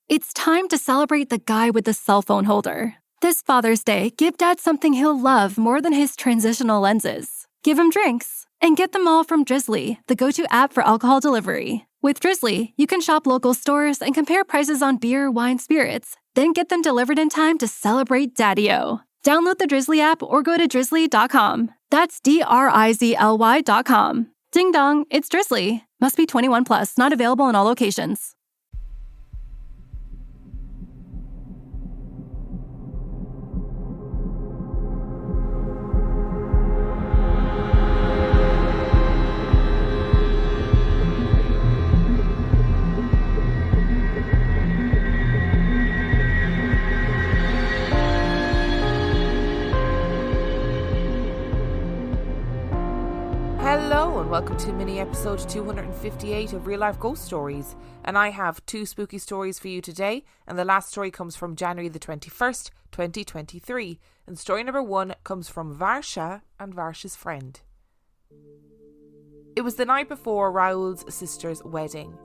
It's time to celebrate the guy with the cell phone holder. This Father's Day, give Dad something he'll love more than his transitional lenses. Give him drinks. And get them all from Drizzly, the go-to app for alcohol delivery. With Drizzly, you can shop local stores and compare prices on beer, wine, spirits, then get them delivered in time to celebrate Daddy-O. Download the Drizzly app or go to drizzly.com. That's DRIZLY.com. Ding dong, it's Drizzly. Must be 21 plus, not available in all locations. Hello and welcome to mini episode 258 of Real Life Ghost Stories, and I have two spooky stories for you today, and the last story comes from January the 21st, 2023, and story number 1 comes from Varsha and Varsha's friend. It was the night before Raoul's sister's wedding.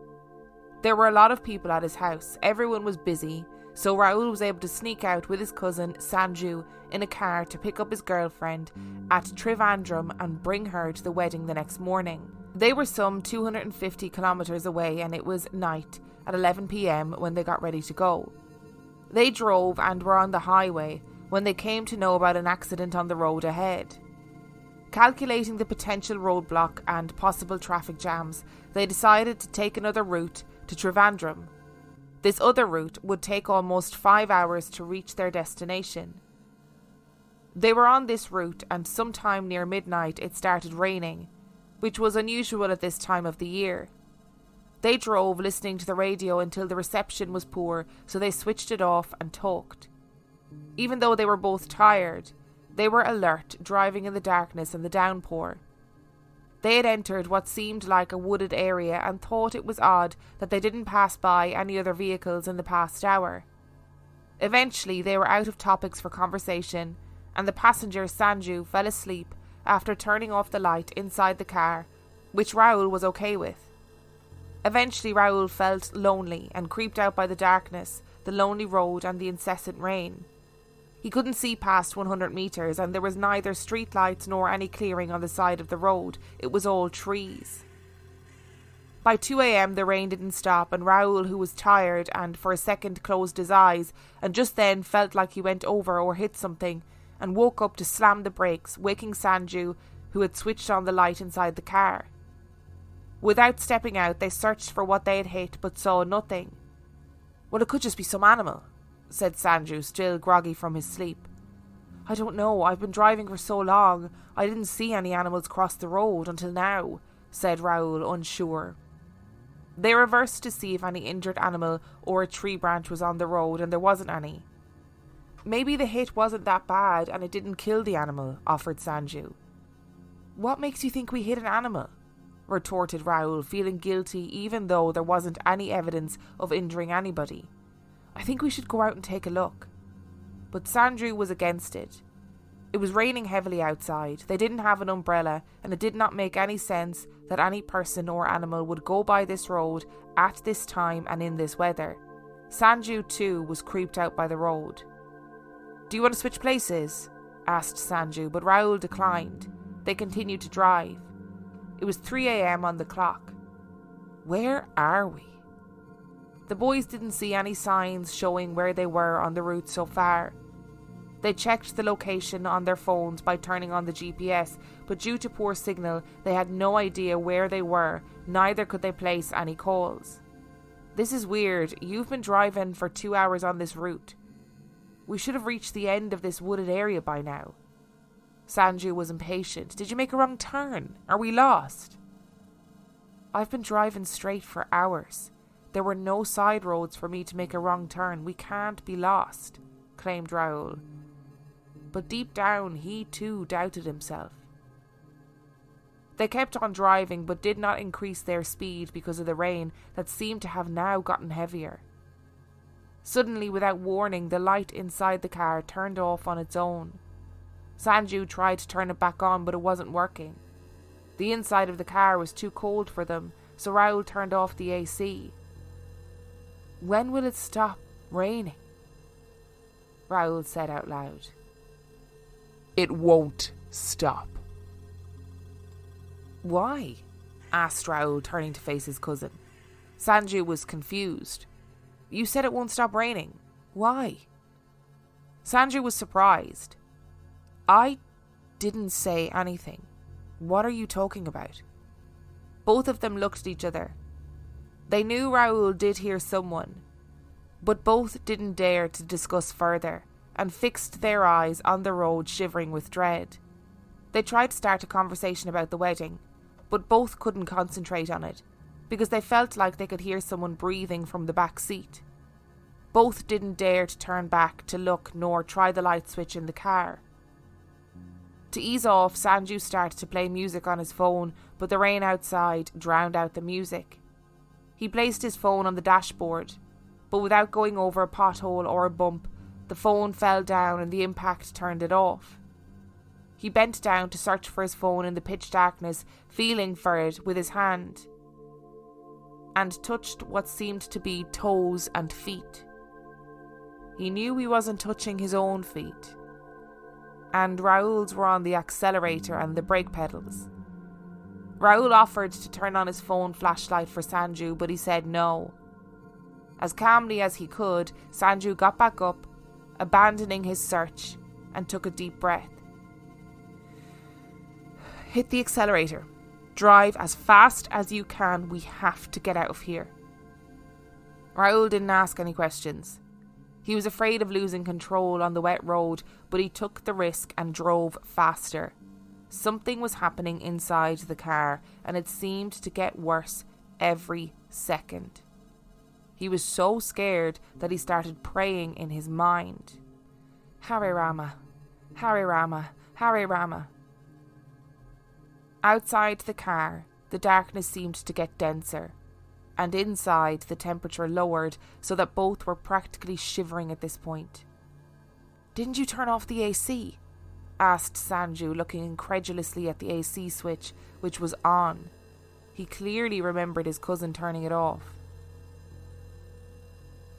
There were a lot of people at his house, everyone was busy, so Raoul was able to sneak out with his cousin Sanju in a car to pick up his girlfriend at Trivandrum and bring her to the wedding the next morning. They were some 250 kilometres away and it was night at 11 p.m. when they got ready to go. They drove and were on the highway when they came to know about an accident on the road ahead. Calculating the potential roadblock and possible traffic jams, they decided to take another route to Trivandrum. This other route would take almost 5 hours to reach their destination. They were on this route and sometime near midnight it started raining, which was unusual at this time of the year. They drove listening to the radio until the reception was poor, so they switched it off and talked. Even though they were both tired, they were alert, driving in the darkness and the downpour. They had entered what seemed like a wooded area and thought it was odd that they didn't pass by any other vehicles in the past hour. Eventually, they were out of topics for conversation, and the passenger Sanju fell asleep after turning off the light inside the car, which Raoul was okay with. Eventually, Raoul felt lonely and creeped out by the darkness, the lonely road and the incessant rain. He couldn't see past 100 metres and there was neither street lights nor any clearing on the side of the road. It was all trees. By 2 a.m. the rain didn't stop and Raoul, who was tired and for a second closed his eyes and just then felt like he went over or hit something and woke up to slam the brakes, waking Sanju, who had switched on the light inside the car. Without stepping out, they searched for what they had hit but saw nothing. "Well, it could just be some animal," said Sanju, still groggy from his sleep. "I don't know, I've been driving for so long, I didn't see any animals cross the road until now," said Raoul, unsure. They reversed to see if any injured animal or a tree branch was on the road, and there wasn't any. "Maybe the hit wasn't that bad and it didn't kill the animal," offered Sanju. "What makes you think we hit an animal?" retorted Raoul, feeling guilty even though there wasn't any evidence of injuring anybody. "I think we should go out and take a look." But Sanju was against it. It was raining heavily outside, they didn't have an umbrella, and it did not make any sense that any person or animal would go by this road at this time and in this weather. Sanju too was creeped out by the road. "Do you want to switch places?" asked Sanju, but Raoul declined. They continued to drive. It was 3 a.m. on the clock. Where are we? The boys didn't see any signs showing where they were on the route so far. They checked the location on their phones by turning on the GPS, but due to poor signal, they had no idea where they were, neither could they place any calls. "This is weird, you've been driving for 2 hours on this route. We should have reached the end of this wooded area by now." Sanju was impatient. "Did you make a wrong turn? Are we lost?" "I've been driving straight for hours. There were no side roads for me to make a wrong turn. We can't be lost," claimed Raoul. But deep down, he too doubted himself. They kept on driving but did not increase their speed because of the rain that seemed to have now gotten heavier. Suddenly, without warning, the light inside the car turned off on its own. Sanju tried to turn it back on, but it wasn't working. The inside of the car was too cold for them, so Raoul turned off the AC. When will it stop raining? Raoul said out loud. It won't stop. Why? Asked Raoul, turning to face his cousin. Sanju was confused. You said it won't stop raining. Why? Sanju was surprised. I didn't say anything. What are you talking about? Both of them looked at each other. They knew Raoul did hear someone, but both didn't dare to discuss further and fixed their eyes on the road, shivering with dread. They tried to start a conversation about the wedding, but both couldn't concentrate on it because they felt like they could hear someone breathing from the back seat. Both didn't dare to turn back to look nor try the light switch in the car. To ease off, Sanju started to play music on his phone, but the rain outside drowned out the music. He placed his phone on the dashboard, but without going over a pothole or a bump, the phone fell down and the impact turned it off. He bent down to search for his phone in the pitch darkness, feeling for it with his hand, and touched what seemed to be toes and feet. He knew he wasn't touching his own feet, and Raoul's were on the accelerator and the brake pedals. Raoul offered to turn on his phone flashlight for Sanju, but he said no. As calmly as he could, Sanju got back up, abandoning his search, and took a deep breath. Hit the accelerator. Drive as fast as you can. We have to get out of here. Raoul didn't ask any questions. He was afraid of losing control on the wet road, but he took the risk and drove faster. Something was happening inside the car, and it seemed to get worse every second. He was so scared that he started praying in his mind. Hare Rama, Hare Rama, Hare Rama. Outside the car, the darkness seemed to get denser, and inside the temperature lowered so that both were practically shivering at this point. Didn't you turn off the AC? Asked Sanju, looking incredulously at the AC switch, which was on. He clearly remembered his cousin turning it off.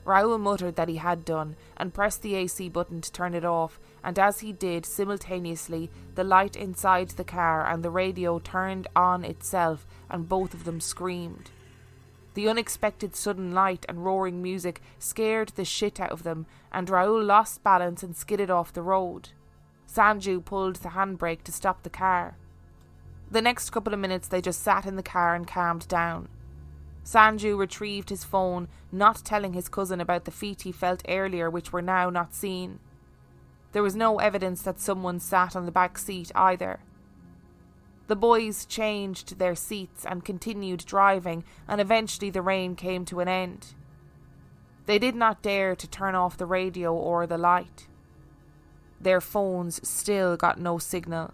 Raoul muttered that he had done and pressed the AC button to turn it off, and as he did, simultaneously, the light inside the car and the radio turned on itself and both of them screamed. The unexpected sudden light and roaring music scared the shit out of them, and Raoul lost balance and skidded off the road. Sanju pulled the handbrake to stop the car. The next couple of minutes they just sat in the car and calmed down. Sanju retrieved his phone, not telling his cousin about the feet he felt earlier, which were now not seen. There was no evidence that someone sat on the back seat either. The boys changed their seats and continued driving, and eventually the rain came to an end. They did not dare to turn off the radio or the light. Their phones still got no signal.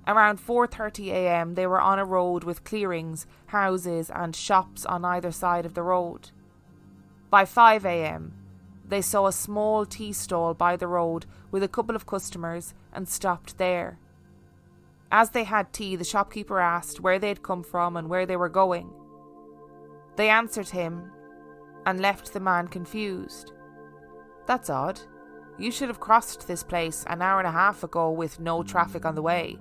Around 4:30 a.m. they were on a road with clearings, houses and shops on either side of the road. By 5 a.m. they saw a small tea stall by the road with a couple of customers and stopped there. As they had tea, the shopkeeper asked where they'd come from and where they were going. They answered him and left the man confused. That's odd. You should have crossed this place an hour and a half ago with no traffic on the way.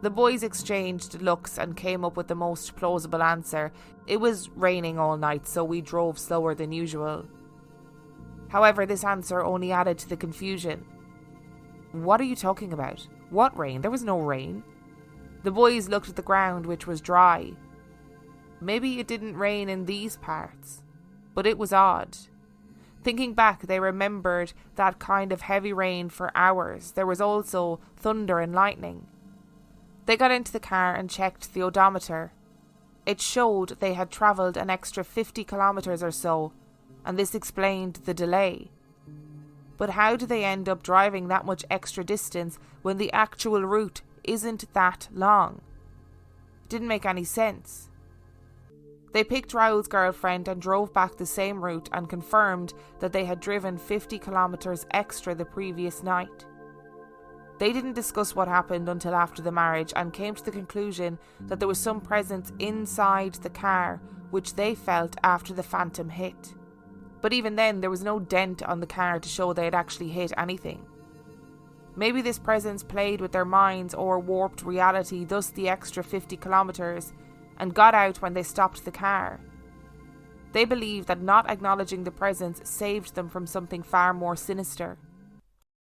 The boys exchanged looks and came up with the most plausible answer. It was raining all night, so we drove slower than usual. However, this answer only added to the confusion. What are you talking about? What rain? There was no rain. The boys looked at the ground, which was dry. Maybe it didn't rain in these parts, but it was odd. Thinking back, they remembered that kind of heavy rain for hours. There was also thunder and lightning. They got into the car and checked the odometer. It showed they had travelled an extra 50 kilometres or so, and this explained the delay. But how do they end up driving that much extra distance when the actual route isn't that long? It didn't make any sense. They picked Raoul's girlfriend and drove back the same route and confirmed that they had driven 50 kilometres extra the previous night. They didn't discuss what happened until after the marriage and came to the conclusion that there was some presence inside the car which they felt after the phantom hit. But even then, there was no dent on the car to show they had actually hit anything. Maybe this presence played with their minds or warped reality, thus the extra 50 kilometres, and got out when they stopped the car. They believe that not acknowledging the presence saved them from something far more sinister.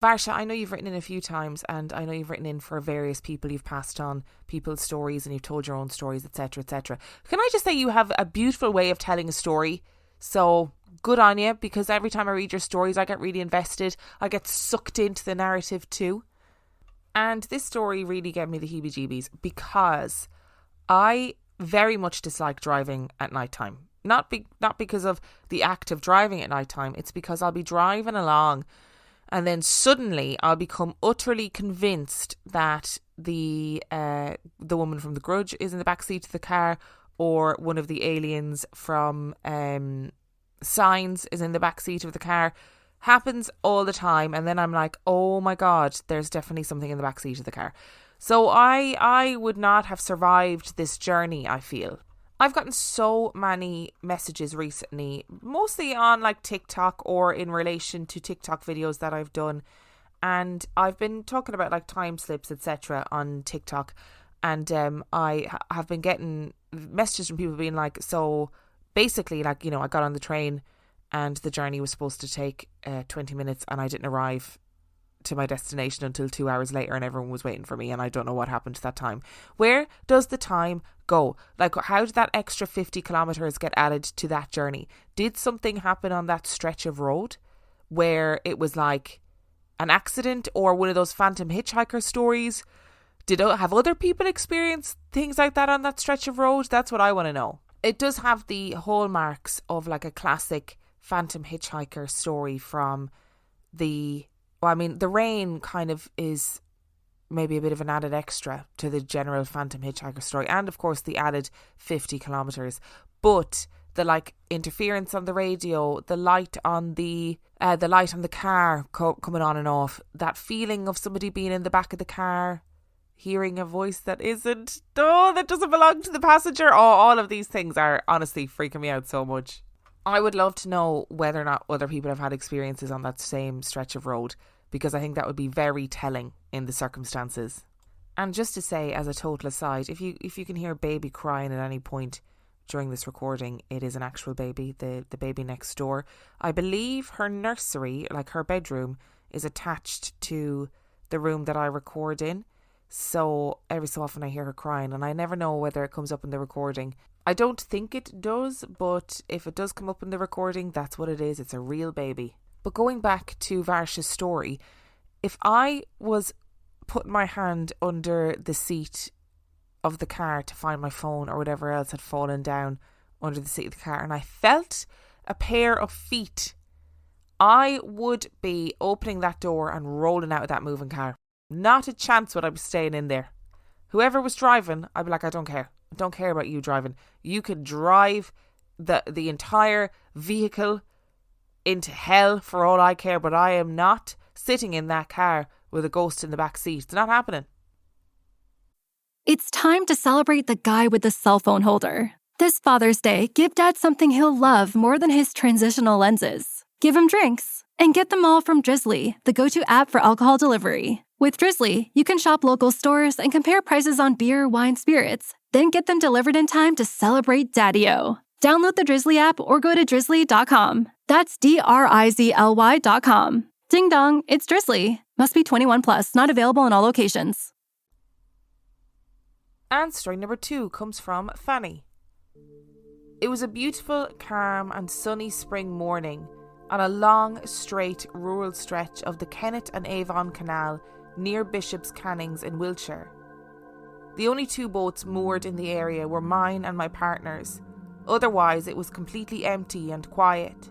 Varsha, I know you've written in a few times, and I know you've written in for various people. You've passed on people's stories and you've told your own stories, etc., etc. Can I just say you have a beautiful way of telling a story? So good on you, because every time I read your stories, I get really invested. I get sucked into the narrative too. And this story really gave me the heebie-jeebies because I very much dislike driving at night time. Not because of the act of driving at night time. It's because I'll be driving along and then suddenly I'll become utterly convinced that the woman from The Grudge is in the back seat of the car, or one of the aliens from Signs is in the back seat of the car. Happens all the time, and then I'm like, oh my god, there's definitely something in the back seat of the car. So I would not have survived this journey, I feel. I've gotten so many messages recently, mostly on like TikTok or in relation to TikTok videos that I've done. And I've been talking about like time slips, etc. on TikTok. And I have been getting messages from people being like, so basically, like, you know, I got on the train and the journey was supposed to take 20 minutes and I didn't arrive to my destination until 2 hours later and everyone was waiting for me and I don't know what happened to that time. Where does the time go? Like, how did that extra 50 kilometres get added to that journey? Did something happen on that stretch of road where it was like an accident or one of those phantom hitchhiker stories? Have other people experienced things like that on that stretch of road? That's what I want to know. It does have the hallmarks of like a classic phantom hitchhiker story from the rain kind of is maybe a bit of an added extra to the general phantom hitchhiker story, and of course the added 50 kilometres. But the like interference on the radio, the light on the car coming on and off, that feeling of somebody being in the back of the car, hearing a voice that that doesn't belong to the passenger. All of these things are honestly freaking me out so much. I would love to know whether or not other people have had experiences on that same stretch of road, because I think that would be very telling in the circumstances. And just to say, as a total aside, if you can hear a baby crying at any point during this recording, it is an actual baby, the baby next door. I believe her nursery, like her bedroom, is attached to the room that I record in. So every so often I hear her crying, and I never know whether it comes up in the recording. I don't think it does, but if it does come up in the recording, that's what it is. It's a real baby. But going back to Varsha's story, if I was putting my hand under the seat of the car to find my phone or whatever else had fallen down under the seat of the car, and I felt a pair of feet, I would be opening that door and rolling out of that moving car. Not a chance would I be staying in there. Whoever was driving, I'd be like, I don't care. I don't care about you driving. You could drive the entire vehicle into hell for all I care, but I am not sitting in that car with a ghost in the back seat. It's not happening. It's time to celebrate the guy with the cell phone holder. This Father's Day, give Dad something he'll love more than his transitional lenses. Give him drinks and get them all from Drizzly, the go-to app for alcohol delivery. With Drizzly, you can shop local stores and compare prices on beer, wine, spirits, then get them delivered in time to celebrate Daddy-O. Download the Drizzly app or go to drizzly.com. That's DRIZLY.com. Ding dong, it's Drizzly. Must be 21 plus, not available in all locations. And story number 2 comes from Fanny. It was a beautiful, calm and sunny spring morning on a long, straight, rural stretch of the Kennet and Avon Canal near Bishop's Cannings in Wiltshire. The only 2 boats moored in the area were mine and my partner's. Otherwise, it was completely empty and quiet.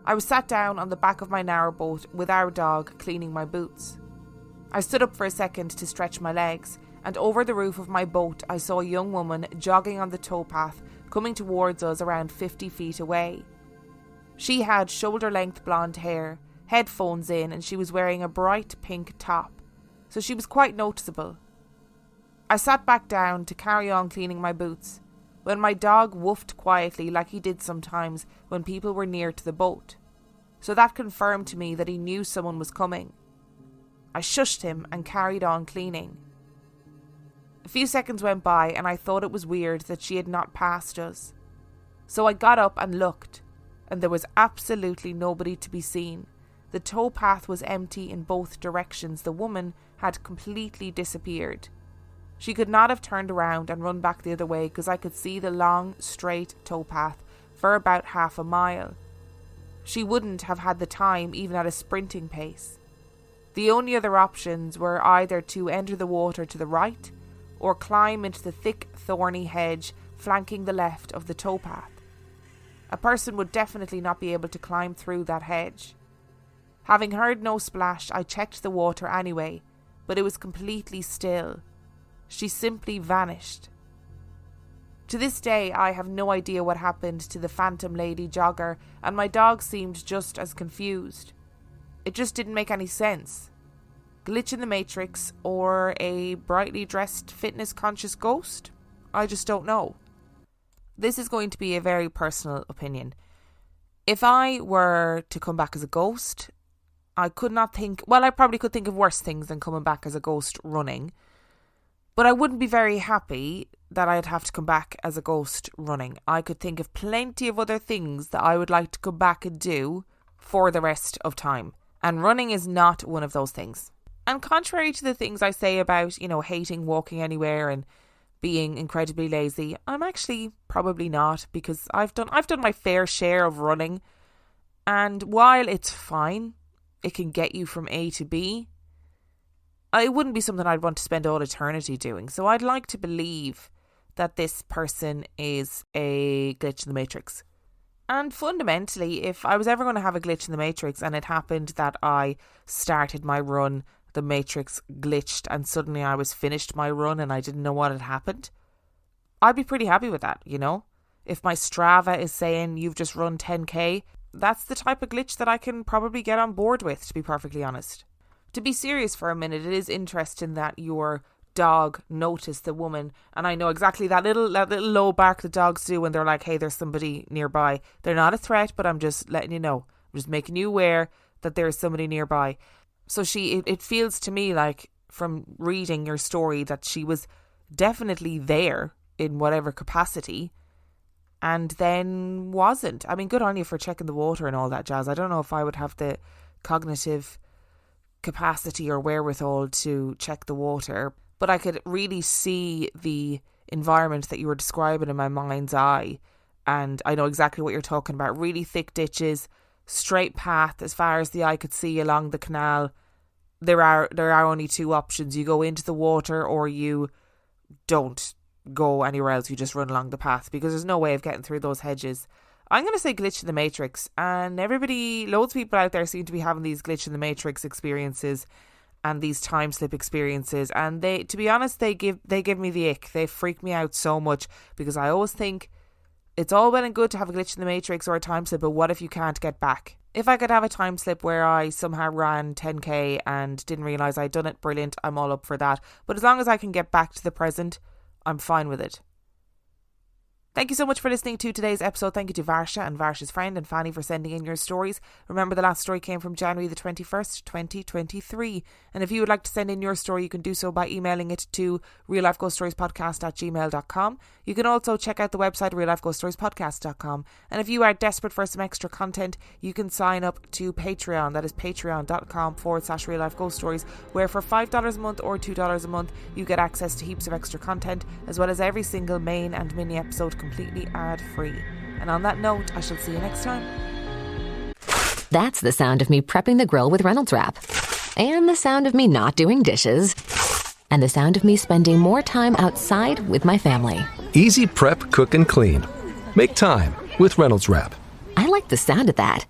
I was sat down on the back of my narrowboat with our dog cleaning my boots. I stood up for a second to stretch my legs, and over the roof of my boat I saw a young woman jogging on the towpath coming towards us around 50 feet away. She had shoulder-length blonde hair, headphones in, and she was wearing a bright pink top, so she was quite noticeable. I sat back down to carry on cleaning my boots when my dog woofed quietly like he did sometimes when people were near to the boat. So that confirmed to me that he knew someone was coming. I shushed him and carried on cleaning. A few seconds went by and I thought it was weird that she had not passed us. So I got up and looked, and there was absolutely nobody to be seen. The towpath was empty in both directions. The woman had completely disappeared. She could not have turned around and run back the other way because I could see the long, straight towpath for about half a mile. She wouldn't have had the time even at a sprinting pace. The only other options were either to enter the water to the right or climb into the thick, thorny hedge flanking the left of the towpath. A person would definitely not be able to climb through that hedge. Having heard no splash, I checked the water anyway, but it was completely still. She simply vanished. To this day, I have no idea what happened to the phantom lady jogger, and my dog seemed just as confused. It just didn't make any sense. Glitch in the Matrix or a brightly dressed fitness-conscious ghost? I just don't know. This is going to be a very personal opinion. If I were to come back as a ghost, I could not think... Well, I probably could think of worse things than coming back as a ghost running. But I wouldn't be very happy that I'd have to come back as a ghost running. I could think of plenty of other things that I would like to come back and do for the rest of time. And running is not one of those things. And contrary to the things I say about, hating walking anywhere and being incredibly lazy, I'm actually probably not, because I've done my fair share of running. And while it's fine, it can get you from A to B, it wouldn't be something I'd want to spend all eternity doing. So I'd like to believe that this person is a glitch in the Matrix. And fundamentally, if I was ever going to have a glitch in the Matrix and it happened that I started my run, the Matrix glitched, and suddenly I was finished my run and I didn't know what had happened, I'd be pretty happy with that, If my Strava is saying you've just run 10k, that's the type of glitch that I can probably get on board with, to be perfectly honest. To be serious for a minute, it is interesting that your dog noticed the woman, and I know exactly that little low bark the dogs do when they're like, hey, there's somebody nearby. They're not a threat, but I'm just letting you know. I'm just making you aware that there's somebody nearby. So it feels to me like, from reading your story, that she was definitely there in whatever capacity and then wasn't. I mean, good on you for checking the water and all that jazz. I don't know if I would have the cognitive capacity or wherewithal to check the water, but I could really see the environment that you were describing in my mind's eye, and I know exactly what you're talking about. Really thick ditches, straight path as far as the eye could see along the canal. There are only two options: you go into the water or you don't go anywhere else. You just run along the path, because there's no way of getting through those hedges. I'm going to say glitch in the Matrix, and loads of people out there seem to be having these glitch in the Matrix experiences and these time slip experiences, and to be honest, they give me the ick. They freak me out so much, because I always think it's all well and good to have a glitch in the Matrix or a time slip, but what if you can't get back? If I could have a time slip where I somehow ran 10k and didn't realise I'd done it, brilliant, I'm all up for that. But as long as I can get back to the present, I'm fine with it. Thank you so much for listening to today's episode. Thank you to Varsha and Varsha's friend and Fanny for sending in your stories. Remember, the last story came from January the 21st, 2023. And if you would like to send in your story, you can do so by emailing it to reallifeghoststoriespodcast@gmail.com. You can also check out the website reallifeghoststoriespodcast.com. And if you are desperate for some extra content, you can sign up to Patreon. That is patreon.com/reallifeghoststories, where for $5 a month or $2 a month, you get access to heaps of extra content, as well as every single main and mini episode completely ad-free. And on that note, I shall see you next time. That's the sound of me prepping the grill with Reynolds Wrap. And the sound of me not doing dishes. And the sound of me spending more time outside with my family. Easy prep, cook, and clean. Make time with Reynolds Wrap. I like the sound of that.